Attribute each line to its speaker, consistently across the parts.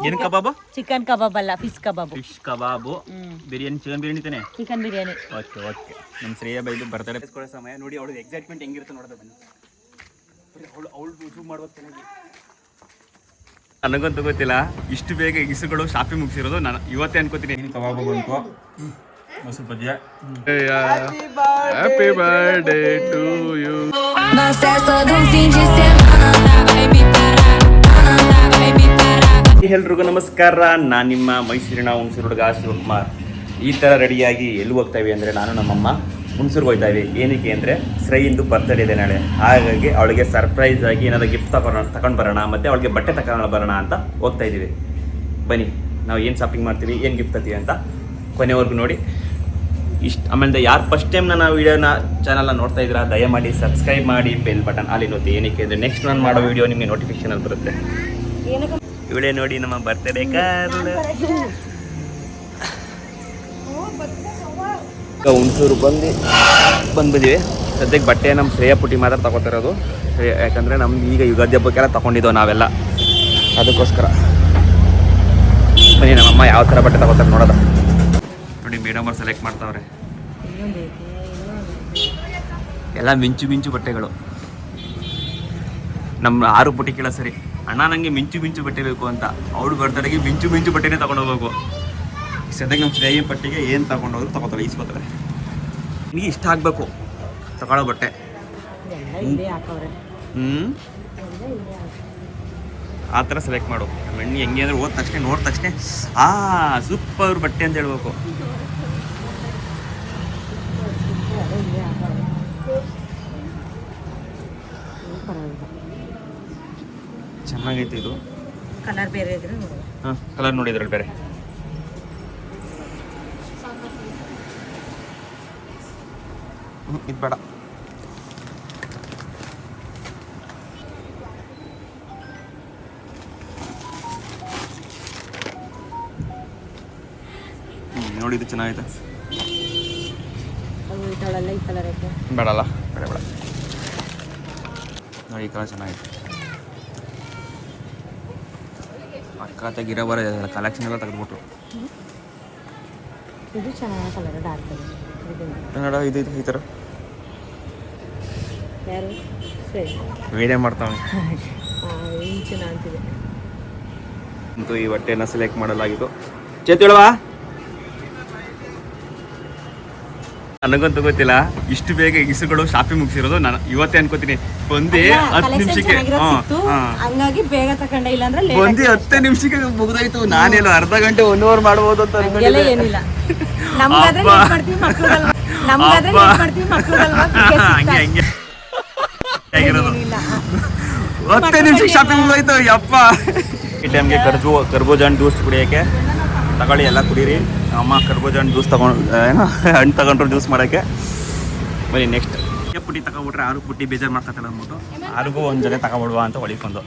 Speaker 1: ಏನು ಕಬಾಬು?
Speaker 2: Chicken kebab ಅಲ್ಲ, fish kebab.
Speaker 1: Fish kebab, biryani, chicken biryani ತಾನೆ?
Speaker 2: ಚಿಕನ್ ಬಿರಿಯಾನಿ.
Speaker 1: Okay okay. ನಮ್ಮ ಶ್ರೇಯ ಬೈದು ಬರ್ತಡೇ ಕೊಡೋ ಸಮಯ ನೋಡಿ, ಅವಳು ಎಕ್ಸೈಟ್ಮೆಂಟ್ ಹೆಂಗಿರುತ್ತೆ ನೋಡೋದು ಬನ್ನಿ. ಅವಳು ಝೂಮ್ ಮಾಡ್ಬೋದು ಚೆನ್ನಾಗಿ. ನನಗಂತೂ ಗೊತ್ತಿಲ್ಲ ಇಷ್ಟು ಬೇಗ ಇಸುಗಳು ಶಾಪಿಂಗ್ ಮುಗಿಸಿರೋದು. ನಾನು ಇವತ್ತೇ ಅನ್ಕೋತೀನಿ. ಕಬಾಬು ಬಂತು, ಮೊಸರು ಬಜ್ಜಿ. Happy birthday to you. ಎಲ್ರಿಗೂ ನಮಸ್ಕಾರ. ನಾನು ನಿಮ್ಮ ಮೈಸೂರಿನ ಹುಣಸೂರು ಹುಡುಗ ಶಿವಕುಮಾರ್. ಈ ಥರ ರೆಡಿಯಾಗಿ ಎಲ್ಲಿ ಹೋಗ್ತಾ ಇವಿ ಅಂದರೆ, ನಾನು ನಮ್ಮಮ್ಮ ಹುಣಸೂರಿಗೆ ಹೋಗ್ತಾ ಇವಿ. ಏನಕ್ಕೆ ಅಂದರೆ ಶ್ರೇಯಿಂದು ಬರ್ತಡೇ ಇದೆ ನಾಳೆ. ಹಾಗಾಗಿ ಅವಳಿಗೆ ಸರ್ಪ್ರೈಸ್ ಆಗಿ ಏನಾದರೂ ಗಿಫ್ಟ್ ತಗೊಂಡು ಬರೋಣ, ಮತ್ತು ಅವಳಿಗೆ ಬಟ್ಟೆ ತಗೊಂಡು ಬರೋಣ ಅಂತ ಹೋಗ್ತಾ ಇದ್ದೀವಿ. ಬನ್ನಿ, ನಾವು ಏನು ಶಾಪಿಂಗ್ ಮಾಡ್ತೀವಿ, ಏನು ಗಿಫ್ಟ್ ತರ್ತೀವಿ ಅಂತ ಕೊನೆವರೆಗೂ ನೋಡಿ. ಆಮೇಲೆ ಯಾರು ಫಸ್ಟ್ ಟೈಮ್ ನನ್ನ ವೀಡಿಯೋನ ಚಾನಲ್ನ ನೋಡ್ತಾ ಇದ್ದೀರಾ, ದಯಮಾಡಿ ಸಬ್ಸ್ಕ್ರೈಬ್ ಮಾಡಿ, ಬೆಲ್ ಬಟನ್ ಅಲ್ಲಿ ನೋಡ್ತಿ. ಏನಕ್ಕೆ ಅಂದರೆ ನೆಕ್ಸ್ಟ್ ನಾನು ಮಾಡೋ ವೀಡಿಯೋ ನಿಮಗೆ ನೋಟಿಫಿಕೇಶನಲ್ಲಿ ಬರುತ್ತೆ. ಇವಳೇ ನೋಡಿ ನಮ್ಮ ಬರ್ತಡೇ ಕಾರ್ಡ್. ಹುಣಸೂರು ಬಂದ್ಬಿದ್ದೀವಿ. ಸದ್ಯಕ್ಕೆ ಬಟ್ಟೆ ನಮ್ಮ ಶ್ರೇಯ ಪುಟ್ಟಿ ಮಾತ್ರ ತಗೋತಿರೋದು. ಯಾಕಂದರೆ ನಮ್ದು ಈಗ ಯುಗಾದಿ ಹಬ್ಬಕ್ಕೆಲ್ಲ ತೊಗೊಂಡಿದ್ದೋ ನಾವೆಲ್ಲ, ಅದಕ್ಕೋಸ್ಕರ. ಬನ್ನಿ ನಮ್ಮಮ್ಮ ಯಾವ ಥರ ಬಟ್ಟೆ ತಗೋತಾರೆ ನೋಡೋದ. ನೋಡಿ ಮೇಡಮ್ ಅವ್ರು ಸೆಲೆಕ್ಟ್ ಮಾಡ್ತಾವ್ರೆ. ಎಲ್ಲ ಮಿಂಚು ಬಟ್ಟೆಗಳು. ನಮ್ಮ 6 ಪುಟ್ಟಿ ಕೇಳ ಸರಿ, ಅಣ್ಣ ನನಗೆ ಮಿಂಚು ಬಟ್ಟೆ ಬೇಕು ಅಂತ. ಅವಳು ಬರ್ತಡೆಗೆ ಮಿಂಚು ಬಟ್ಟೆನೇ ತೊಗೊಂಡೋಗ್ಬೇಕು. ಸದ್ಯಕ್ಕೆ ನಮ್ಮ ಶ್ರೇಯ ಪಟ್ಟಿಗೆ ಏನು ತೊಗೊಂಡೋದ್ರು ತಗೋತಾರೆ, ಈಸ್ಕೋತಾರೆ. ನಿನಗೆ ಇಷ್ಟ ಆಗಬೇಕು ತಗೊಳ್ಳೋ ಬಟ್ಟೆ. ಆ ಥರ ಸೆಲೆಕ್ಟ್ ಮಾಡು. ಹೆಣ್ಣು ಹೆಂಗೆ ಅಂದರೆ ಹೋದ ತಕ್ಷಣ ನೋಡಿದ ತಕ್ಷಣ ಸೂಪರ್ ಬಟ್ಟೆ ಅಂತ ಹೇಳ್ಬೇಕು. ಚೆನ್ನಾಗೈತೆ ಇದು.
Speaker 2: ಕಲರ್ ಬೇರೆ ಇದ್ರೆ ನೋಡಿ.
Speaker 1: ಹಾಂ, ಕಲರ್ ನೋಡಿದ್ರಲ್ಲಿ ಬೇರೆ. ಇದು ಬೇಡ. ನೋಡಿ ಇದು ಚೆನ್ನಾಗೈತೆ. ಬೇಡಲ್ಲ, ಬೇಡ ನೋಡಿ, ಈ ಕಲರ್ ಚೆನ್ನಾಗೈತೆ. ಅಕ್ಕ ಗಿರಬರ ಕಲೆಕ್ಷನ್ ಎಲ್ಲ ತೆಗೆದ್ಬಿಟ್ರು.
Speaker 2: ಇದು ಚೆನ್ನಾಗಿ ಕಲರ್ ಡಾರ್ಕ್
Speaker 1: ನೋಡ, ಇದು ಈ ಥರ
Speaker 2: ಯಾರು
Speaker 1: ವೀಡಿಯೋ ಮಾಡ್ತಾವೆ.
Speaker 2: ಚೆನ್ನಾಗ್ತಿದೆ
Speaker 1: ಅಂತೂ ಈ ಬಟ್ಟೆನ ಸೆಲೆಕ್ಟ್ ಮಾಡಲಾಗಿತ್ತು. ಚೇತೇಳುವಾ, ನನಗಂತೂ ಗೊತ್ತಿಲ್ಲ ಇಷ್ಟು ಬೇಗ ಇಸುಗಳು ಶಾಪಿಂಗ್ ಮುಗಿಸಿರೋದು. ನಾನು ಇವತ್ತೇ ಅನ್ಕೋತೀನಿ. ಬಂದು 10 ನಿಮಿಷಕ್ಕೆ
Speaker 2: ಹಂಗಾಗಿ ಬೇಗ ತಕೊಂಡೆ, ಇಲ್ಲ ಅಂದ್ರೆ
Speaker 1: ಬಂದು 10 ನಿಮಿಷಕ್ಕೆ ಮುಗಿದೋಯ್ತು. ನಾನೇನು ಅರ್ಧ ಗಂಟೆ 1 ಅವರ್ ಮಾಡ್ಬೋದು ಅಂತ ಅನ್ಕೊಂಡಿದ್ದೆ.
Speaker 2: ಏನಿಲ್ಲ, ನಮ್ಗಾದ್ರೆ ಲೇಟ್ ಮಾಡ್ತೀವಿ, ಮಕ್ಕಳಿಗಲ್ವಾ, ನಮ್ಗಾದ್ರೆ ಲೇಟ್ ಮಾಡ್ತೀವಿ, ಮಕ್ಕಳಿಗಲ್ವಾ.
Speaker 1: ಹಂಗೆ ಹೇಗಿರೋದು 10 ನಿಮಿಷಕ್ಕೆ ಶಾಪಿಂಗ್ ಮುಗಿದೋಯ್ತು. ಯಪ್ಪ, ಈ ಟೈಮ್ಗೆ ಕರ್ಬೂಜ ಹಣ್ಣು ಜ್ಯೂಸ್ ಕುಡಿಯೋಕ್ಕೆ ತಗೊಳ್ಳಿ, ಎಲ್ಲ ಕುಡೀರಿ. ಅಮ್ಮ ಕರ್ಬೂಜ ಹಣ್ಣು ಜ್ಯೂಸ್ ಏನೋ ಹಣ್ಣು ತಗೊಂಡ್ರು ಜ್ಯೂಸ್ ಮಾಡೋಕ್ಕೆ. ಬನ್ನಿ ನೆಕ್ಸ್ಟ್ ಪುಟ್ಟಿ ತಗೊಬಿಟ್ರೆ 6 ಪುಟ್ಟಿ ಬೇಜಾರು ಮಾಡ್ಕೊತಲ್ಲ ಅಂದ್ಬಿಟ್ಟು 6ಗೂ ಒಂದು ಜೊತೆ ತಗೊಬಿಡುವ ಅಂತ ಹೊಳಿಕೊಂಡು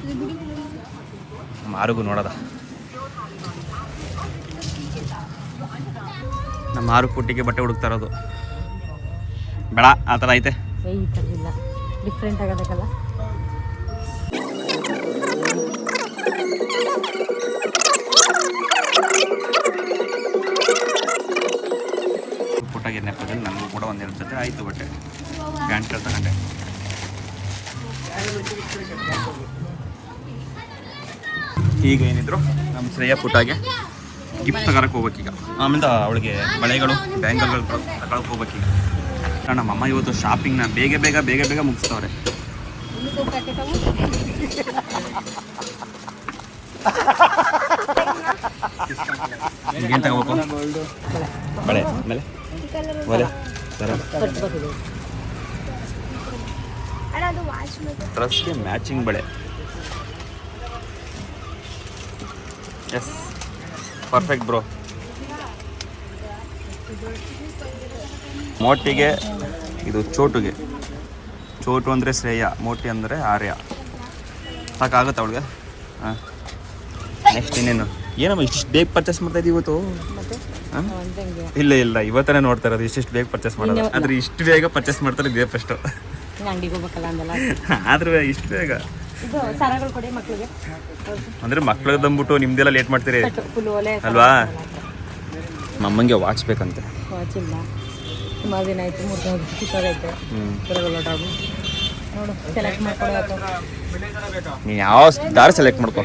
Speaker 1: ನಮ್ಮ 6ಗೂ ನೋಡೋದ. ನಮ್ಮ 6 ಪುಟ್ಟಿಗೆ ಬಟ್ಟೆ ಹುಡುಕ್ತಾ ಇರೋದು. ಬೇಡ, ಆ ಥರ ಐತೆ.
Speaker 2: ಡಿಫ್ರೆಂಟ್ ಆಗೋದಕ್ಕಲ್ಲ.
Speaker 1: ಪುಟ್ಟಾಗಿ ನೆಪದಲ್ಲಿ ನನಗೂ ಕೂಡ 1-2 ಜೊತೆ ಆಯಿತು ಬಟ್ಟೆ. ಪ್ಯಾಂಟ್ ಶರ್ಟ್ ತಗೊಂಡೆ. ಈಗ ಏನಿದ್ರು ನಮ್ಮ ಶ್ರೇಯ ಪುಟ್ಟಾಗೆ ಗಿಫ್ಟ್ ತಗೊಳಕ್ಕೆ ಹೋಗ್ಬೇಕೀಗ. ಆಮೇಲೆ ಅವಳಿಗೆ ಬಳೆಗಳು, ಬ್ಯಾಂಗಲ್ಗಳು ತಗೊಳಕ್ಕೆ ಹೋಗ್ಬೇಕೀಗ. ನಮ್ಮಮ್ಮ ಇವತ್ತು ಶಾಪಿಂಗ್ನ ಬೇಗ ಮುಗಿಸ್ತವ್ರೆ. ಏನು ತಗೋಬೇಕು? ಬಳೆ ಆಮೇಲೆ ಒಲೆ ಡ್ರೆಸ್ಗೆ ಮ್ಯಾಚಿಂಗ್ ಬಳೆ. Yes, perfect bro. ಮೋಟಿಗೆ ಇದು ಚೋಟುಗೆ. ಚೋಟು ಅಂದರೆ ಶ್ರೇಯ, ಮೋಟಿ ಅಂದರೆ ಆರ್ಯ. ಸಾಕಾಗುತ್ತೆ ಅವಳಿಗೆ. ಹಾಂ, ನೆಕ್ಸ್ಟ್ ಇನ್ನೇನು ಏನಮ್ಮ ಇಷ್ಟು ಬೇಗ ಪರ್ಚೇಸ್ ಮಾಡ್ತಾ ಇದ್ದೀವಿ ಇವತ್ತು? ಇಲ್ಲ ಇವತ್ತೇ ನೋಡ್ತಾ ಇರೋದು ಇಷ್ಟು ಬೇಗ ಪರ್ಚೇಸ್ ಮಾಡೋದು. ಆದರೆ ಇಷ್ಟು ಬೇಗ ಪರ್ಚೇಸ್ ಮಾಡ್ತಾರೆ ಇದೇ ಫಸ್ಟು.
Speaker 2: ಇನ್ನು ಅಂಗಡಿಗೆ ಹೋಗ್ಬೇಕಲ್ಲ ಅಂದಲ್ಲ.
Speaker 1: ಆದ್ರೆ ಇಷ್ಟು ಬೇಗ
Speaker 2: ಇದು ಸರಗಳು ಕೊಡಿ ಮಕ್ಳಿಗೆ.
Speaker 1: ಅಂದ್ರೆ ಮಕ್ಳದಂದ್ಬಿಟ್ಟು ನಿಮ್ದೆಲ್ಲ ಲೇಟ್ ಮಾಡ್ತೀರಿ
Speaker 2: ಫುಲ್ ಒಲೆ
Speaker 1: ಅಲ್ವಾ? ನಮ್ಮಂಗೆ ವಾಚ್ ಬೇಕಂತೆ.
Speaker 2: ವಾಚಿಲ್ಲ, ಸುಮಾರು ದಿನ ಆಯ್ತು, 3 ದಿವಸ ನೋಡು ಸೆಲೆಕ್ಟ್ ಮಾಡ್ಕೊಡೋ.
Speaker 1: ನೀನು ಯಾವ ದಾರಿ ಸೆಲೆಕ್ಟ್ ಮಾಡ್ಕೊ.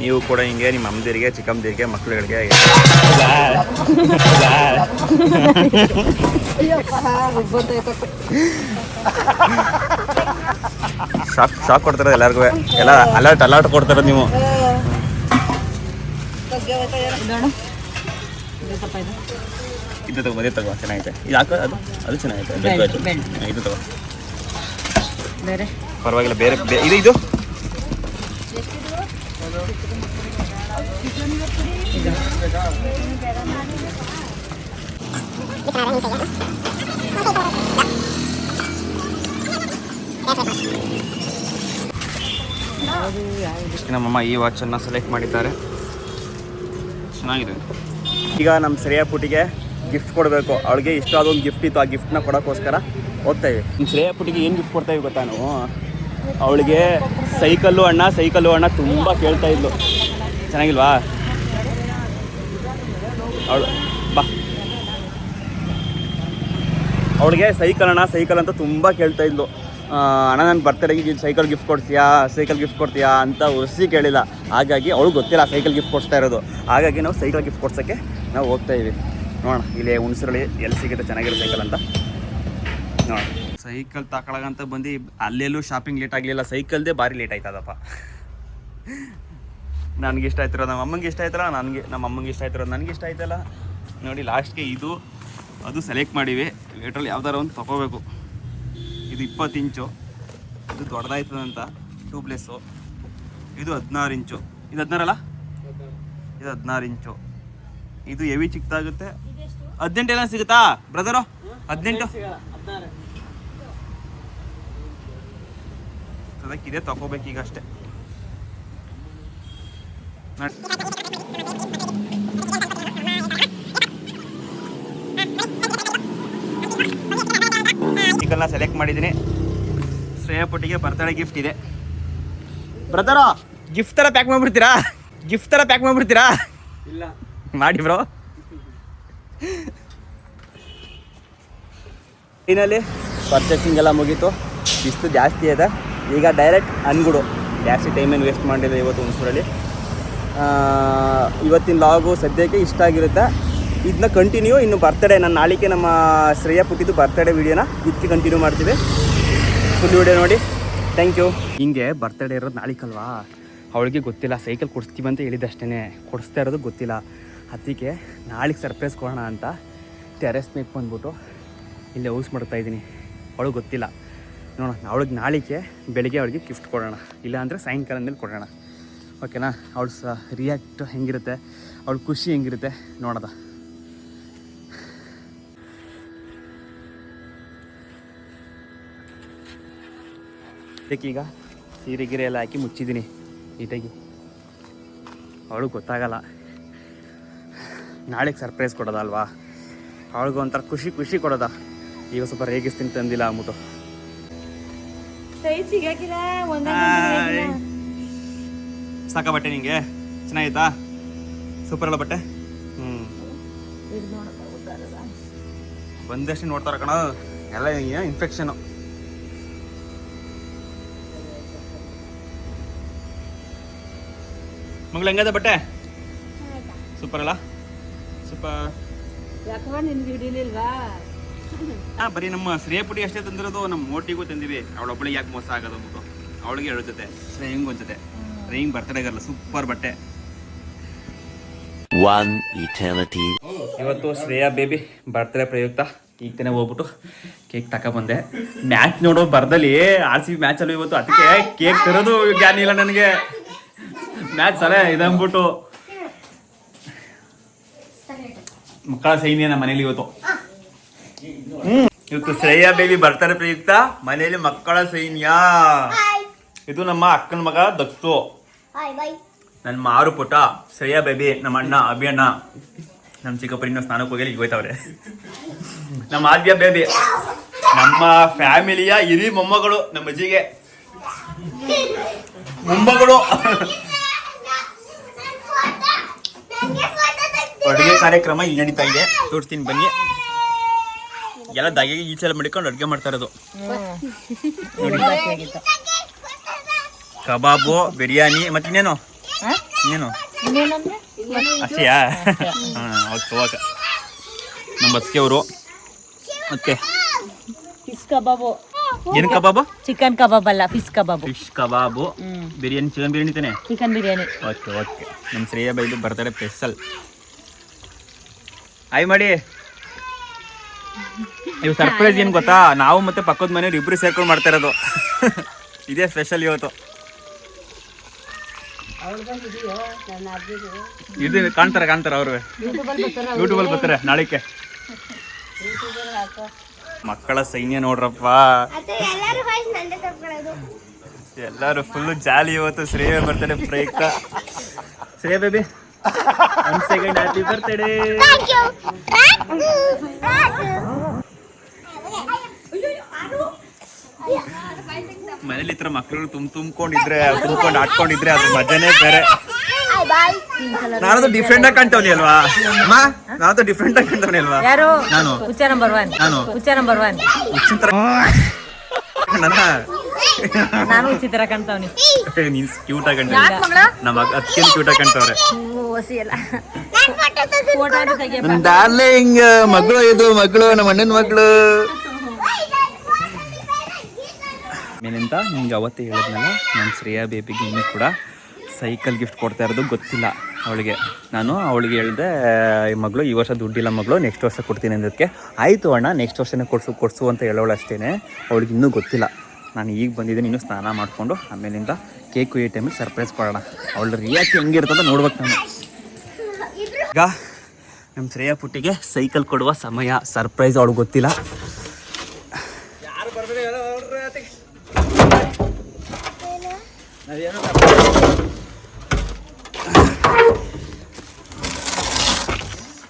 Speaker 1: ನೀವು ಕೂಡ ಹಿಂಗೆ ನಿಮ್ಮ ಅಮ್ಮದಿರಿಗೆ ಚಿಕ್ಕಮ್ಮದಿರಿಗೆ ಮಕ್ಕಳುಗಳಿಗೆ ಶಾಕ್ ಕೊಡ್ತಾರೆ ಎಲ್ಲರಿಗೂ. ಎಲ್ಲ ಅಲರ್ಟ್ ಕೊಡ್ತಾರೆ ನೀವು. ಇದು ತಗೋ, ಮದುವೆ ತಗೋ, ಚೆನ್ನಾಗಿದೆ. ಇದು ಹಾಕೋ, ಅದು ಚೆನ್ನಾಗಿದೆ. ಇದು ತಗೋ,
Speaker 2: ಬೇರೆ
Speaker 1: ಪರವಾಗಿಲ್ಲ. ಬೇರೆ ಇದು ನಮ್ಮಮ್ಮ ಈ ವಾಚನ್ನು ಸೆಲೆಕ್ಟ್ ಮಾಡಿದ್ದಾರೆ. ಚೆನ್ನಾಗಿದೆ. ಈಗ ನಮ್ಮ ಶ್ರೇಯಾ ಪುಟಿಗೆ ಗಿಫ್ಟ್ ಕೊಡಬೇಕು. ಅವಳಿಗೆ ಇಷ್ಟ ಆದೊಂದು ಗಿಫ್ಟ್ ಇತ್ತು, ಆ ಗಿಫ್ಟ್ನ ಕೊಡೋಕ್ಕೋಸ್ಕರ ಹೋಗ್ತಾಯಿವಿ. ನಿಮ್ಮ ಶ್ರೇಯಾ ಪುಟಿಗೆ ಏನು ಗಿಫ್ಟ್ ಕೊಡ್ತಾಯಿವಿ ಗೊತ್ತಾ ನಾವು? ಅವಳಿಗೆ ಸೈಕಲ್ಲು ಅಣ್ಣ ತುಂಬ ಕೇಳ್ತಾ ಇದ್ಲು. ಚೆನ್ನಾಗಿಲ್ವಾ? ಅವಳು ಬಾ, ಅವಳಿಗೆ ಸೈಕಲ್ ಅಂತ ತುಂಬ ಕೇಳ್ತಾ ಇದ್ಲು. ಅಣ್ಣ ನನ್ನ ಬರ್ತಡೆಗೆ ಸೈಕಲ್ ಗಿಫ್ಟ್ ಕೊಡ್ತೀಯಾ ಅಂತ ಹೊಸಿ ಕೇಳಿಲ್ಲ. ಹಾಗಾಗಿ ಅವಳು ಗೊತ್ತಿಲ್ಲ ಸೈಕಲ್ ಗಿಫ್ಟ್ ಕೊಡಿಸ್ತಾ ಇರೋದು. ಹಾಗಾಗಿ ನಾವು ಸೈಕಲ್ ಗಿಫ್ಟ್ ಕೊಡ್ಸೋಕ್ಕೆ ನಾವು ಹೋಗ್ತಾಯಿದ್ವಿ. ನೋಡೋಣ ಇಲ್ಲೇ ಹುಣಸೂರಲ್ಲಿ ಎಲ್ಲಿ ಸಿಗುತ್ತೆ ಚೆನ್ನಾಗಿರೋ ಸೈಕಲ್ ಅಂತ ನೋಡೋಣ. ಸೈಕಲ್ ತಗೊಳಗಂತ ಬಂದು ಅಲ್ಲೆಲ್ಲೂ ಶಾಪಿಂಗ್ ಲೇಟ್ ಆಗಲಿಲ್ಲ. ಸೈಕಲ್ದೇ ಭಾರಿ ಲೇಟ್ ಆಯ್ತದಪ್ಪ. ನನಗೆ ಇಷ್ಟ ಆಯ್ತಿರೋ, ನಮ್ಮ ಅಮ್ಮಂಗೆ ಇಷ್ಟ ಆಯ್ತಲ್ಲ, ನಮ್ಮ ಅಮ್ಮಂಗೆ ಇಷ್ಟ ಆಯ್ತಿರೋ, ನನಗೆ ಇಷ್ಟ ಆಯ್ತಲ್ಲ. ನೋಡಿ ಲಾಸ್ಟ್ಗೆ ಅದು ಸೆಲೆಕ್ಟ್ ಮಾಡೀವಿ. ಲೇಟ್ರಲ್ಲಿ ಯಾವ್ದಾರು ಒಂದು ತೊಗೋಬೇಕು. ಇದು 20 ಇಂಚು, ಇದು ದೊಡ್ಡದಾಯ್ತದಂತ ಟ್ಯೂಬ್ಲೆಸ್ಸು. ಇದು 16 ಇಂಚು. ಇದು 16 ಅಲ್ಲ, ಇದು 16 ಇಂಚು. ಇದು ಹೆವಿ ಚಿಕ್ಕದಾಗುತ್ತೆ. 18 ಎಲ್ಲ ಸಿಗುತ್ತಾ ಬ್ರದರು? 18 ಅದಕ್ಕಿದೆ, ತಗೋಬೇಕೀಗ ಅಷ್ಟೇ. ಸೈಕಲ್ನ ಸೆಲೆಕ್ಟ್ ಮಾಡಿದ್ದೀನಿ. ಶ್ರೇಯಾ ಪುಟ್ಟಿಗೆ ಬರ್ತಡೇ ಗಿಫ್ಟ್ ಇದೆ. ಬ್ರದರ ಗಿಫ್ಟ್ ಥರ ಪ್ಯಾಕ್ ಮಾಡಿಬಿಡ್ತೀರಾ? ಇಲ್ಲ ಮಾಡಿ ಬ್ರೋ. ಫೈನಲಿ ಪರ್ಚೇಸಿಂಗ್ ಎಲ್ಲ ಮುಗೀತು. ಬಿಸಿಲು ಜಾಸ್ತಿ ಇದೆ. ಈಗ ಡೈರೆಕ್ಟ್ ಅನ್ಗುಡು. ಜಾಸ್ತಿ ಟೈಮೇನು ವೇಸ್ಟ್ ಮಾಡಿಲ್ಲ ಇವತ್ತು ಹುಣಸೂರಲ್ಲಿ. ಇವತ್ತಿನ ಲಾಗು ಸದ್ಯಕ್ಕೆ ಇಷ್ಟ ಆಗಿರುತ್ತೆ. ಇದನ್ನ ಕಂಟಿನ್ಯೂ ಇನ್ನು ಬರ್ತಡೇ ನನ್ನ ನಾಳಿಕೆ ನಮ್ಮ ಶ್ರೇಯಾ ಪುಟ್ಟಿದ್ದು ಬರ್ತಡೇ ವೀಡಿಯೋನ ಇದಕ್ಕೆ ಕಂಟಿನ್ಯೂ ಮಾಡ್ತೀವಿ. ಫುಲ್ ವೀಡಿಯೋ ನೋಡಿ. Thank you. ಹಿಂಗೆ ಬರ್ತಡೇ ಇರೋದು ನಾಳಿಕಲ್ವಾ, ಅವಳಿಗೆ ಗೊತ್ತಿಲ್ಲ. ಸೈಕಲ್ ಕೊಡಿಸ್ತೀವಿ ಅಂತ ಹೇಳಿದ್ದಷ್ಟೇ, ಕೊಡಿಸ್ತಾ ಇರೋದು ಗೊತ್ತಿಲ್ಲ. ಅದಕ್ಕೆ ನಾಳೆಗೆ ಸರ್ಪ್ರೈಸ್ ಕೊಡೋಣ ಅಂತ ಟೆರೆಸ್ ಮೇಲೆ ಬಂದ್ಬಿಟ್ಟು ಇಲ್ಲೇ ಯೂಸ್ ಮಾಡ್ತಾಯಿದ್ದೀನಿ. ಅವಳಿಗೆ ಗೊತ್ತಿಲ್ಲ. ನೋಡೋಣ, ಅವಳಿಗೆ ನಾಳೆಗೆ ಬೆಳಿಗ್ಗೆ ಅವಳಿಗೆ ಗಿಫ್ಟ್ ಕೊಡೋಣ, ಇಲ್ಲಾಂದರೆ ಸಾಯಂಕಾಲ ಮೇಲೆ ಕೊಡೋಣ. ಓಕೆನಾ? ಅವಳು ರಿಯಾಕ್ಟ್ ಹೆಂಗಿರುತ್ತೆ, ಅವಳ ಖುಷಿ ಹೆಂಗಿರುತ್ತೆ ನೋಡೋದ. ಈಗ ಸೀರೆ ಗಿರೆ ಎಲ್ಲ ಹಾಕಿ ಮುಚ್ಚಿದ್ದೀನಿ ನೀಟಾಗಿ. ಅವಳಿಗೆ ಗೊತ್ತಾಗಲ್ಲ. ನಾಳೆಗೆ ಸರ್ಪ್ರೈಸ್ ಕೊಡೋದಲ್ವಾ, ಅವಳಿಗೆ ಒಂಥರ ಖುಷಿ ಕೊಡೋದ. ಈಗ ಸ್ವಲ್ಪ ರೇಗಿಸ್ತೀನಿ ತಂದಿಲ್ಲ ಅಂದ್ಬಿಟ್ಟು. ಸಾಕ ಬಟ್ಟೆ ನಿಂಗೆ? ಚೆನ್ನಾಗಿತ್ತಾ? ಸೂಪರ್ ಅಲ್ಲ ಬಟ್ಟೆ? ಬಂದಷ್ಟು ನೋಡ್ತಾರ ಕಣ ಎಲ್ಲ. ಇನ್ಫೆಕ್ಷನು. ಮಗಳು ಹೆಂಗದ ಬಟ್ಟೆ? ಸೂಪರ್ ಅಲ್ಲ? ಸೂಪರ್. ಬರೀ ನಮ್ಮ ಶ್ರೇಯಾ ಪುಟಿ ಅಷ್ಟೇ ತಂದಿರೋದು, ನಮ್ಮ ಮೋಟಿಗೂ ತಂದಿವಿ. ಅವಳೊಬ್ಬಳಿಗೆ ಯಾಕೆ ಮೋಸ ಆಗೋದು ಅಂದ್ಬಿಟ್ಟು ಅವಳಿಗೆ ಹೇಳುತ್ತೆ. ಶ್ರೇಯಂಗ್ ಒಂದ್ಸತೆ ಶ್ರೇಯಂಗ್ ಬರ್ತಡೇಗಲ್ಲ ಸೂಪರ್ ಬಟ್ಟೆ. ಇವತ್ತು ಶ್ರೇಯಾ ಬೇಬಿ ಬರ್ತ್ಡೇ ಪ್ರಯುಕ್ತ ಈಗ ತಾನೇ ಹೋಗ್ಬಿಟ್ಟು ಕೇಕ್ ತಗೊಬಂದೆ. ಮ್ಯಾಚ್ ನೋಡೋ ಬರ್ದಲ್ಲಿ RCB ಮ್ಯಾಚ್ ಅಲ್ಲೂ ಇವತ್ತು. ಅದಕ್ಕೆ ಕೇಕ್ ತರೋದು ಜ್ಞಾನ ಇಲ್ಲ ನನಗೆ. ಮ್ಯಾಚ್ ಸಲ ಇದಂದ್ಬಿಟ್ಟು ಮಕ್ಕಳ ಸೈನ್ಯ ನಮ್ಮ ಮನೇಲಿ ಇವತ್ತು. ಇವತ್ತು ಶ್ರೇಯಾ ಬೇಬಿ ಬರ್ತಾರೆ ಪ್ರಯುಕ್ತ ಮನೆಯಲ್ಲಿ ಮಕ್ಕಳ ಸೈನ್ಯ. ಇದು ನಮ್ಮ ಅಕ್ಕನ ಮಗ ದಕ್ಸು, ನನ್ನ ಮಾರು ಪುಟ ಶ್ರೇಯಾ ಬೇಬಿ, ನಮ್ಮ ಅಣ್ಣ ಅಭಿಯಣ್ಣ. ನಮ್ಮ ಚಿಕ್ಕಪ್ಪ ಇನ್ನೂ ಸ್ನಾನಕ್ಕೆ ಹೋಗಿ ಈಗ ಹೋಯ್ತವ್ರೆ. ನಮ್ಮ ಆದ್ಯ ಬೇಬಿ ನಮ್ಮ ಫ್ಯಾಮಿಲಿಯ ಹಿರಿ ಮೊಮ್ಮಗಳು, ನಮ್ಮ ಅಜ್ಜಿಗೆ ಮೊಮ್ಮಗಳು. ಅಡುಗೆ ಕಾರ್ಯಕ್ರಮ ಇಲ್ಲಿ ನಡೀತಾ ಇದೆ, ತೋರಿಸ್ತೀನಿ ಬನ್ನಿ. ಎಲ್ಲ ದಾಗಿಗೆ ಈಚೆಲ್ಲ ಮಡಿಕೊಂಡು ಅಡುಗೆ ಮಾಡ್ತಾ ಇರೋದು. ಕಬಾಬು, ಬಿರಿಯಾನಿ, ಮತ್ತೆ ಇನ್ನೇನು ಇನ್ನೇನು ಅಷ್ಟೇಯಾ? Okay okay. ನಮ್ಮ ಬಸ್ಕೆ ಅವರು ಮತ್ತೆ
Speaker 2: ಫಿಶ್ ಕಬಾಬು.
Speaker 1: ಏನು ಕಬಾಬು?
Speaker 2: ಚಿಕನ್ ಕಬಾಬ್ ಅಲ್ಲ, fish kebab.
Speaker 1: Fish kebab, biryani, chicken biryani ತಾನೆ?
Speaker 2: ಚಿಕನ್ ಬಿರಿಯಾನಿ.
Speaker 1: Okay okay. ನಮ್ಮ ಶ್ರೇಯ ಬೈದು ಬರ್ತಾರೆ ಸ್ಪೆಷಲ್. ಆಯ್ ಮಾಡಿ. ಇವು ಸರ್ಪ್ರೈಸ್ ಏನು ಗೊತ್ತಾ, ನಾವು ಮತ್ತೆ ಪಕ್ಕದ ಮನೆಯವ್ರು ಇಬ್ರು ಸೇರ್ಕೊಂಡು ಮಾಡ್ತಾ ಇರೋದು. ಇದೇ ಸ್ಪೆಷಲ್ ಇವತ್ತು. ಇದು ಕಾಣ್ತಾರೆ ಅವರು ಯೂಟ್ಯೂಬಲ್ಲಿ ಬರ್ತಾರೆ ನಾಳೆಗೆ. ಮಕ್ಕಳ ಸೈನ್ಯ ನೋಡ್ರಪ್ಪ, ಎಲ್ಲರೂ ಫುಲ್ಲು ಜಾಲಿ ಇವತ್ತು. ಶ್ರೇಯ ಬರ್ತಡೆ ಪ್ರಯುಕ್ತ. ಶ್ರೇಯ ಬೇಬಿ, 1 ಸೆಕೆಂಡ್ ಹ್ಯಾಪಿ ಬರ್ತಡೇ. ಮನೇಲಿ ಇತರ ಮಕ್ಕಳು ತುಂಬ್ಕೊಂಡಿದ್ರೆ ಆಡ್ಕೊಂಡಿದ್ರೆ ಅದ್ರ ಮಜಾನೇ ಬೇರೆ. ನಾನದು ಡಿಫ್ರೆಂಟ್ ಆಗಿ ಕಾಣ್ತವನಿ ಅಲ್ವಾ ಅಮ್ಮ? ನಾನದು ಡಿಫ್ರೆಂಟ್ ಆಗಿ ಕಾಣ್ತವನಿ ಅಲ್ವಾ?
Speaker 2: ಯಾರು?
Speaker 1: ನಾನು
Speaker 2: ಹುಚ್ಚ ನಂಬರ್ 1. ನಾನು ಚಿತ್ರ ಕಾಣ್ತಾವ್ನಿ.
Speaker 1: ನೀನ್ ಕ್ಯೂಟ್ ಆಗಿ ಕಾಣ್ತಾವ. ನಮ್ಮ ಅದಕ್ಕೆ ಕ್ಯೂಟ್ ಆಗಿ ಕಾಣ್ತಾವ್ರೆ. ಡಾರ್ಲಿಂಗ್ ಮಗಳು, ಇದು ಮಗಳು, ನಮ್ಮ ಅಣ್ಣನ ಮಗಳು. ಮೇಲಿಂದ ನಿಮ್ಗೆ ಅವತ್ತೇ ಹೇಳಿದ್ನಲ್ಲ, ನಮ್ಮ ಶ್ರೇಯಾ ಬೇಬಿಗೆ ಇನ್ನೂ ಕೂಡ ಸೈಕಲ್ ಗಿಫ್ಟ್ ಕೊಡ್ತಾ ಇರೋದು ಗೊತ್ತಿಲ್ಲ ಅವಳಿಗೆ. ನಾನು ಅವಳಿಗೆ ಹೇಳಿದೆ, ಈ ಮಗಳು ಈ ವರ್ಷ ದುಡ್ಡಿಲ್ಲ ಮಗಳು, ನೆಕ್ಸ್ಟ್ ವರ್ಷ ಕೊಡ್ತೀನಿ ಅಂದಕ್ಕೆ. ಆಯಿತು ಅಣ್ಣ, ನೆಕ್ಸ್ಟ್ ವರ್ಷನೇ ಕೊಡಿಸು ಅಂತ ಹೇಳೋಳು ಅಷ್ಟೇ. ಅವಳಿಗೆ ಇನ್ನೂ ಗೊತ್ತಿಲ್ಲ. ನಾನು ಈಗ ಬಂದಿದ್ದೀನಿ, ಇನ್ನೂ ಸ್ನಾನ ಮಾಡಿಕೊಂಡು ಆಮೇಲಿಂದ ಕೇಕ್ ಕುಯ್ಯೋ ಟೈಮಿಗೆ ಸರ್ಪ್ರೈಸ್ ಕೊಡೋಣ. ಅವಳ ರಿಯಾಕ್ಟ್ ಹೆಂಗಿರ್ತದೆ ನೋಡ್ಬೇಕು ನಾನು. ಈಗ ನಮ್ಮ ಶ್ರೇಯಾ ಪುಟ್ಟಿಗೆ ಸೈಕಲ್ ಕೊಡುವ ಸಮಯ. ಸರ್ಪ್ರೈಸ್ ಅವಳಿಗೆ ಗೊತ್ತಿಲ್ಲ.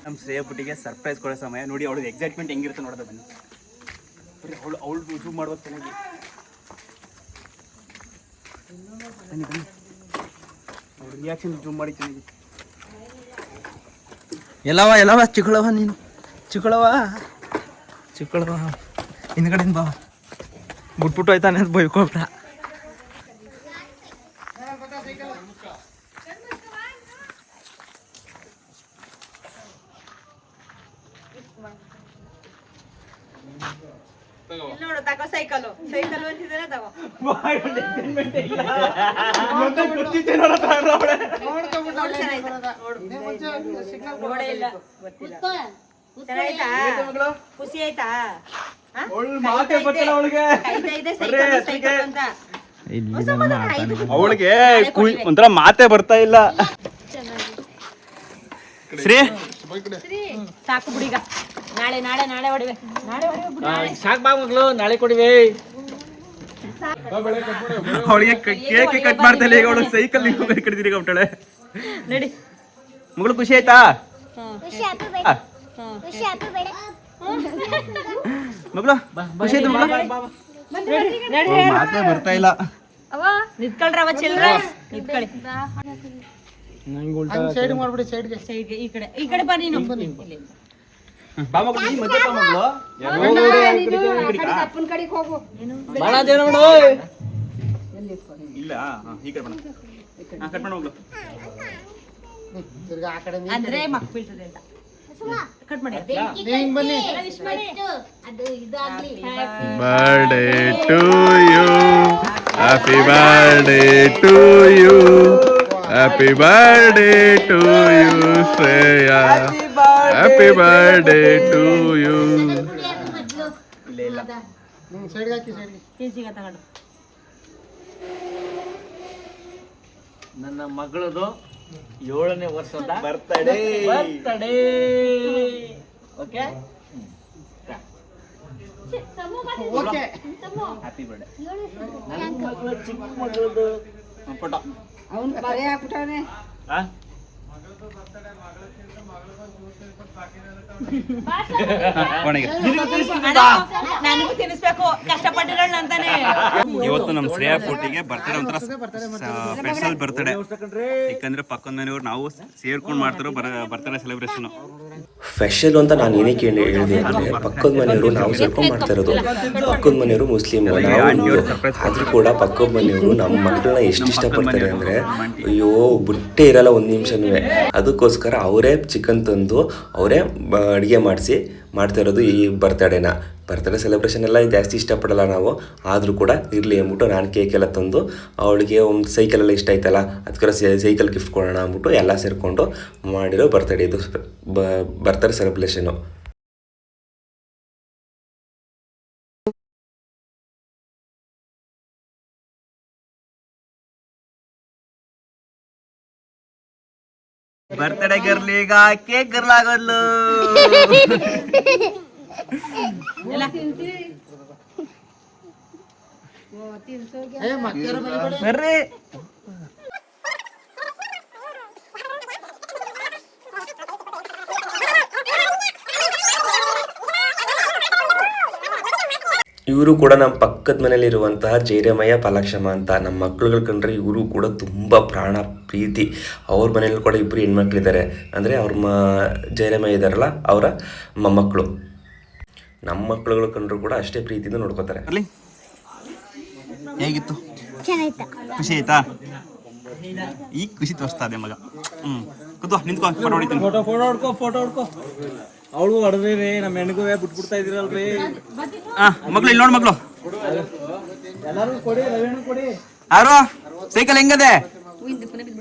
Speaker 1: ನಮ್ಮ ಶ್ರೇಯಾ ಪುಟ್ಟಿಗೆ ಸರ್ಪ್ರೈಸ್ ಕೊಡೋ ಸಮಯ. ನೋಡಿ ಅವಳಿಗೆ ಎಕ್ಸೈಟ್ಮೆಂಟ್ ಹೆಂಗಿರುತ್ತೆ ನೋಡೋದು ಬನ್ನಿ. ಅವಳು ಜೂಮ್ ಮಾಡ್ಬೇಕು ಚೆನ್ನಾಗಿ. ಬನ್ನಿ ಬನ್ನಿ, ಅವ್ರ ರಿಯಾಕ್ಷನ್ ಜೂಮ್ ಮಾಡಿ ಚೆನ್ನಾಗಿ. ಎಲ್ಲವ ಚಿಕ್ಕಳವ, ನೀನು ಚಿಕ್ಕಳವ ಹಿಂದ್ಗಡೆಯಿಂದ ಬಾ. ಬಿಟ್ಬಿಟ್ಟು ಆಯ್ತಾನೆ ಅಂತ ಬೈಕೊಳ್ತ.
Speaker 2: ಖುಷಿ ಆಯ್ತಾ?
Speaker 1: ಅವಳಿಗೆ ಒಂಥರ ಮಾತೇ ಬರ್ತಾ ಇಲ್ಲ. ಶ್ರೀ
Speaker 2: ಸಾಕು ಬಿಡಿಗ, ನಾಳೆ ಹೊಡಿವೆ.
Speaker 3: ಸಾಕು ಬಾ ಮಗಳು, ನಾಳೆ ಕೊಡಿವೆ.
Speaker 1: ಅವಳಿಗೆ ಕೇಕ್ ಕಟ್ ಮಾಡ್ತಾ ಇಲ್ಲ. ಈಗ ಅವಳು ಸೈಕಲ್ ಕಡಿದಿರಿ ಹೊಂಟಾಳೆ.
Speaker 2: ನಡಿ
Speaker 1: ಮಗಳು, ಖುಷಿ ಆಯ್ತಾ? ಮಗಳು ಖುಷಿ ಆಯ್ತು ಮಗಳು? ಮಾತೇ ಬರ್ತಾ ಇಲ್ಲ.
Speaker 2: ನಿಂತ್ಕೊಳ್ರವ ಚಿಲ್ಡ್ರನ್ಸ್, ನಿಂತ್ಕೊಳ್ಳಿ.
Speaker 3: ಸೈಡ್ ಮಾಡ್ಬಿಡಿ, ಸೈಡ್ಗೆ.
Speaker 2: ಈ ಕಡೆ ಬಾ ನೀನು.
Speaker 1: ಬಾ ಮಗಳು, ನೀ ಮತ್ತೆ ಬಾ ಮಗಳು. ಇಲ್ಲ ಈ ಕಡೆ ಬಣ್ಣ ಕಟ್ ಮಾಡ ಮಗಳು.
Speaker 2: ಅಂದ್ರೆ ಮಕ್ ಬೀಳ್ತದೆ ಅಂತ ಕಟ್ ಮಾಡಿ.
Speaker 3: ಬನ್ನಿ.
Speaker 4: Birthday to you, happy birthday to you, happy birthday to you Shreya, happy birthday to you.
Speaker 3: ಸೈಡ್ಗೆ ಹಾಕಿ, ಸೈಡ್ಗೆ.
Speaker 2: ಕೇಸಿಗ ತಗೊಂಡು
Speaker 3: ನನ್ನ ಮಗಳದು 7ನೇ ವರ್ಷದ
Speaker 1: birthday.
Speaker 3: Okay,
Speaker 1: okay. Happy birthday.
Speaker 3: ನನ್ನ ಮಗಳು ಚಿಕ್ಕ ಮಗಳದು
Speaker 1: ಫೋಟೋ
Speaker 2: ಅವನು ಬರೆ ಹಾಕ್ಬಿಟ್ಟವನೆ. ನನಗೂ ತಿನ್ನಿಸ್ಬೇಕು ಕಷ್ಟಪಟ್ಟಿರೋಣ ಅಂತಾನೆ.
Speaker 1: ಇವತ್ತು ನಮ್ಮ ಶ್ರೇಯಾ ಫೋಟಿಗೆ ಬರ್ತಡೇ ಒಂಥರ ಸ್ಪೆಷಲ್ ಬರ್ತಡೇ, ಯಾಕಂದ್ರೆ ಪಕ್ಕದ ಮನೆಯವ್ರು ನಾವು ಸೇರ್ಕೊಂಡು ಮಾಡ್ತಾರೋ ಬರ್ತಡೇ ಸೆಲೆಬ್ರೇಷನ್.
Speaker 5: ಸ್ಪೆಷಲ್ ಅಂತ ನಾನು ಏನಕ್ಕೆ ಹೇಳಿದೆ ಅಂದರೆ ಪಕ್ಕದ ಮನೆಯವರು ನಾವು ಸೇರ್ಕೊಂಡು ಮಾಡ್ತಾ ಇರೋದು. ಪಕ್ಕದ ಮನೆಯವರು ಮುಸ್ಲಿಂ, ಆದರೂ ಕೂಡ ಪಕ್ಕದ ಮನೆಯವರು ನಮ್ಮ ಮಕ್ಕಳನ್ನ ಎಷ್ಟು ಇಷ್ಟಪಡ್ತಾರೆ ಅಂದರೆ ಅಯ್ಯೋ ಬಿಟ್ಟೇ ಇರಲ್ಲ ಒಂದು ನಿಮಿಷನೂ. ಅದಕ್ಕೋಸ್ಕರ ಅವರೇ ಚಿಕನ್ ತಂದು ಅವರೇ ಅಡುಗೆ ಮಾಡಿಸಿ ಮಾಡ್ತಾ ಇರೋದು ಈ ಬರ್ತಡೇ ಸೆಲೆಬ್ರೇಷನ್ ಎಲ್ಲ ಜಾಸ್ತಿ ಇಷ್ಟಪಡಲ್ಲ ನಾವು. ಆದರೂ ಕೂಡ ಇರಲಿ ಅಂದ್ಬಿಟ್ಟು ನಾನು ಕೇಕ್ ಎಲ್ಲ ತಂದು ಅವಳಿಗೆ ಒಂದು ಸೈಕಲೆಲ್ಲ ಇಷ್ಟ ಆಯ್ತಲ್ಲ, ಅದಕ್ಕೋಸ್ಕರ ಸೈಕಲ್ ಗಿಫ್ಟ್ ಕೊಡೋಣ ಅಂದ್ಬಿಟ್ಟು ಎಲ್ಲ ಸೇರಿಕೊಂಡು ಮಾಡಿರೋ ಬರ್ತಡೇ ಇದು ಬರ್ತಡೇ ಸೆಲೆಬ್ರೇಷನು.
Speaker 1: ಬರ್ತಡೇ ಗರ್ಲ್ ಈಗ ಕೇಕ್ ಗರ್ಲ್ ಆಗೋದ್ಲು. ಬರ್ರಿ
Speaker 5: ಇವರು ಕೂಡ ನಮ್ಮ ಪಕ್ಕದ ಮನೇಲಿರುವಂತಹ ಜೈರಮಯ್ಯ ಪಾಲಾಕ್ಷಮ್ಮ ಅಂತ ನಮ್ಮ ಮಕ್ಳುಗಳು ಕಂಡ್ರೆ ಇವರು ಕೂಡ ತುಂಬ ಪ್ರಾಣ ಪ್ರೀತಿ. ಅವ್ರ ಮನೇಲಿ ಕೂಡ ಇಬ್ಬರು ಹೆಣ್ಮಕ್ಳಿದ್ದಾರೆ, ಅಂದರೆ ಅವ್ರ ಜೈರಮಯ್ಯ ಇದ್ದಾರಲ್ಲ ಅವರ ಮೊಮ್ಮಕ್ಕಳು. ನಮ್ಮ ಮಕ್ಳುಗಳು ಕಂಡ್ರು ಕೂಡ ಅಷ್ಟೇ ಪ್ರೀತಿಯಿಂದ ನೋಡ್ಕೋತಾರೆ.
Speaker 1: ಹೇಗಿತ್ತು? ಖುಷಿ ಆಯ್ತಾ? ಈಗ ಖುಷಿ ತೋರಿಸ್ತಾ ಇದೆ ಮಗ. ಕೂತು ನಿಂತ್ಕೊ, ಫೋಟೋ ಹೊಡಿತೀನಿ.
Speaker 3: ಫೋಟೋ ಹೊಡ್ಕೋ. ಅವಳು ಹೊಡೆದ್ರಿ ನಮ್ಮ ಹೆಣ್ಗೂ ಬಿಟ್ಬಿಡ್ತಾ ಇದ್ರಲ್ರಿ.
Speaker 1: ಮಕ್ಳು ಇಲ್ಲಿ ನೋಡ್ ಮಕ್ಳು
Speaker 3: ಎಲ್ಲಾರು ಕೊಡಿ, ರವೇಣು ಕೊಡಿ.
Speaker 1: ಯಾರು ಸೈಕಲ್ ಹೆಂಗದೆ?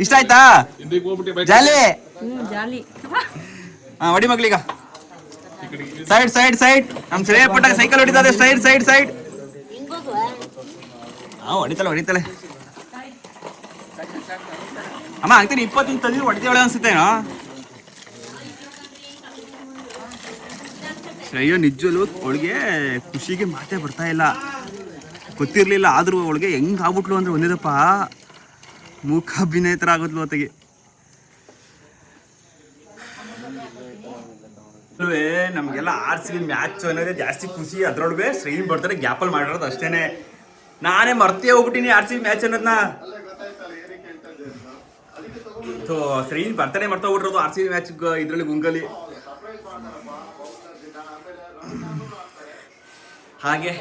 Speaker 1: ಇಷ್ಟ ಆಯ್ತಾ? ಜಾಲಿ
Speaker 2: ಜಾಲಿ.
Speaker 1: ಹೊಡಿ ಮಕ್ಳೀಗ. Side side side. ನಮ್ ಶ್ರೇಯ ಪಟ್ಟಾಗ ಸೈಕಲ್ ಹೊಡಿತದೆ. Side side side. ಹೊಡಿತಾಳೆ. ಅಮ್ಮ ಆಗ್ತೀನಿ 20 ತಂದಿದ್ದು ಹೊಡಿತಾಳೆ ಅನ್ಸುತ್ತೇನೋ. ಶ್ರೇಯ ನಿಜವಲ್ಲೂ ಅವಳಿಗೆ ಖುಷಿಗೆ ಮಾತೇ ಬರ್ತಾ ಇಲ್ಲ, ಗೊತ್ತಿರ್ಲಿಲ್ಲ. ಆದ್ರೂ ಅವಳಿಗೆ ಹೆಂಗ್ ಆಗ್ಬಿಟ್ಲು ಅಂದ್ರೆ ಒಂದೇದಪ್ಪ ಮೂಕಾಭಿನಯ ಥರ ಆಗೋದ್ಲು ಹೊತ್ತಿಗೆ. ನಮಗೆಲ್ಲ RCB ಮ್ಯಾಚ್ ಅನ್ನೋದೇ ಜಾಸ್ತಿ ಖುಷಿ. ಅದ್ರೊಳಗೆ ಶ್ರೇಯನ್ ಬರ್ತಾರೆ ಗ್ಯಾಪಲ್ಲಿ ಮಾಡಿರೋದು ಅಷ್ಟೇನೆ. ನಾನೇ ಮರ್ತೇ ಹೋಗ್ಬಿಟ್ಟಿನಿ RCB ಮ್ಯಾಚ್ ಅನ್ನೋದನ್ನ. ಸೊ ಶ್ರೇಯನ್ ಬರ್ತಡೇ ಮಾಡ್ತಾ ಹೋಗ್ಬಿಟ್ರೋದು RCB ಮ್ಯಾಚ್ ಇದ್ರಲ್ಲಿ ಗುಂಗಲ್ಲಿ. ಹಾಗೆ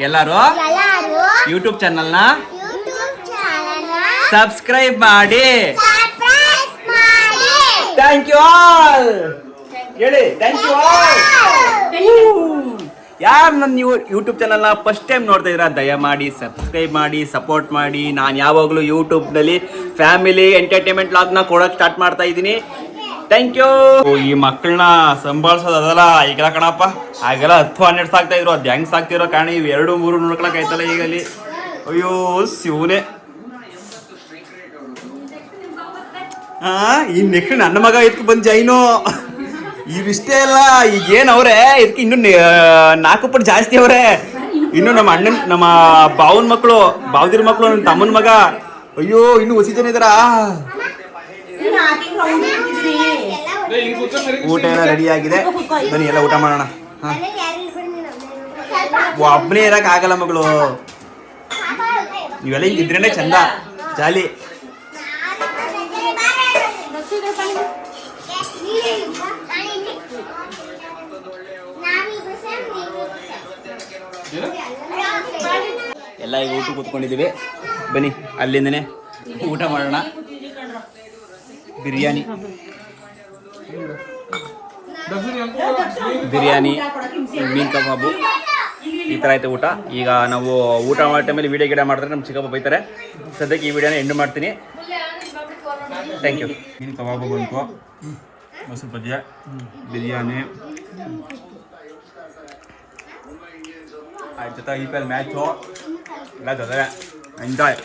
Speaker 1: ಎಲ್ಲರೂ ಯೂಟ್ಯೂಬ್ ಚಾನಲ್ನ ಸಬ್ಸ್ಕ್ರೈಬ್ ಮಾಡಿ. ಥ್ಯಾಂಕ್ ಯು ಆಲ್ ಹೇಳಿ. Thank you all. ಯಾರು ನನ್ನ ಯೂಟ್ಯೂಬ್ ಚಾನಲ್ನ ಫಸ್ಟ್ ಟೈಮ್ ನೋಡ್ತಾ ಇದ್ದೀರಾ ದಯಮಾಡಿ ಸಬ್ಸ್ಕ್ರೈಬ್ ಮಾಡಿ, ಸಪೋರ್ಟ್ ಮಾಡಿ. ನಾನು ಯಾವಾಗಲೂ ಯೂಟ್ಯೂಬ್ನಲ್ಲಿ ಫ್ಯಾಮಿಲಿ ಎಂಟರ್ಟೈನ್ಮೆಂಟ್ ವ್ಲಾಗ್ನ ಕೊಡೋಕೆ ಸ್ಟಾರ್ಟ್ ಮಾಡ್ತಾ ಇದ್ದೀನಿ. Thank you. ಈ ಮಕ್ಕಳನ್ನ ಸಂಭಾಳಿಸೋದು ಅದಲ್ಲ ಈಗೆಲ್ಲ ಕಣಪ್ಪ. ಆಗೆಲ್ಲ 10-12 ಸಾಕ್ತಾ ಇದ್ರು. ಅದು ಹೆಂಗ್ ಸಾಕ್ತಿರೋ ಕಾರಣ ಇವು 2-3 ನೋಡ್ಕೊಳಕ್ ಆಯ್ತಲ್ಲ ಈಗ ಅಲ್ಲಿ. ಅಯ್ಯೋ ಶಿವನೇ. ಈ ನೆಕ್ಸ್ಟ್ ನನ್ನ ಮಗ ಇದಕ್ಕೆ ಬಂದು ಜೈನು. ಇವಿಷ್ಟೇ ಅಲ್ಲ, ಈಗೇನು ಅವ್ರೆ ಇದಕ್ಕೆ ಇನ್ನು 4 ಪಟ್ಟು ಜಾಸ್ತಿ ಅವ್ರೆ. ಇನ್ನು ನಮ್ಮ ಅಣ್ಣನ, ನಮ್ಮ ಬಾವನ ಮಕ್ಕಳು, ಬಾವದಿರ ಮಕ್ಕಳು, ನನ್ನ ತಮ್ಮನ ಮಗ. ಅಯ್ಯೋ ಇನ್ನು ಹೊಸಿ ಜನ ಇದಾರ. ಊಟ ಎಲ್ಲ ರೆಡಿ ಆಗಿದೆ, ಬನ್ನಿ ಎಲ್ಲ ಊಟ ಮಾಡೋಣ. ಒಬ್ಬನೇ ಇರಕ್ ಆಗಲ್ಲ ಮಗಳು, ನೀವೆಲ್ಲ ಹಿಂಗಿದ್ರೇನೆ ಚಂದ, ಜಾಲಿ. ಎಲ್ಲ ಈಗ ಊಟ ಕೂತ್ಕೊಂಡಿದ್ದೀವಿ, ಬನ್ನಿ ಅಲ್ಲಿಂದನೇ ಊಟ ಮಾಡೋಣ. ಬಿರಿಯಾನಿ ಮೀನ್ ಕಬಾಬು ಈ ಥರ ಐತೆ ಊಟ. ಈಗ ನಾವು ಊಟ ಮಾಡೋ ಟೈಮಲ್ಲಿ ವೀಡಿಯೋ ಗಿಡ ಮಾಡಿದ್ರೆ ನಮ್ಮ ಚಿಕ್ಕಪ್ಪ ಬೈತಾರೆ. ಸದ್ಯಕ್ಕೆ ಈ ವಿಡಿಯೋನ ಎಂಡ್ ಮಾಡ್ತೀನಿ. Thank you. ಮೀನ್ ಕಬಾಬು ಬಂತು, ಮೊಸರು ಬಜ್ಜಿ, ಬಿರಿಯಾನಿ ಆಯ್ತು. ಜೊತೆ IPL ಮ್ಯಾಚು ಎಲ್ಲ ಜೊತೆ ಎಂಜಾಯ್.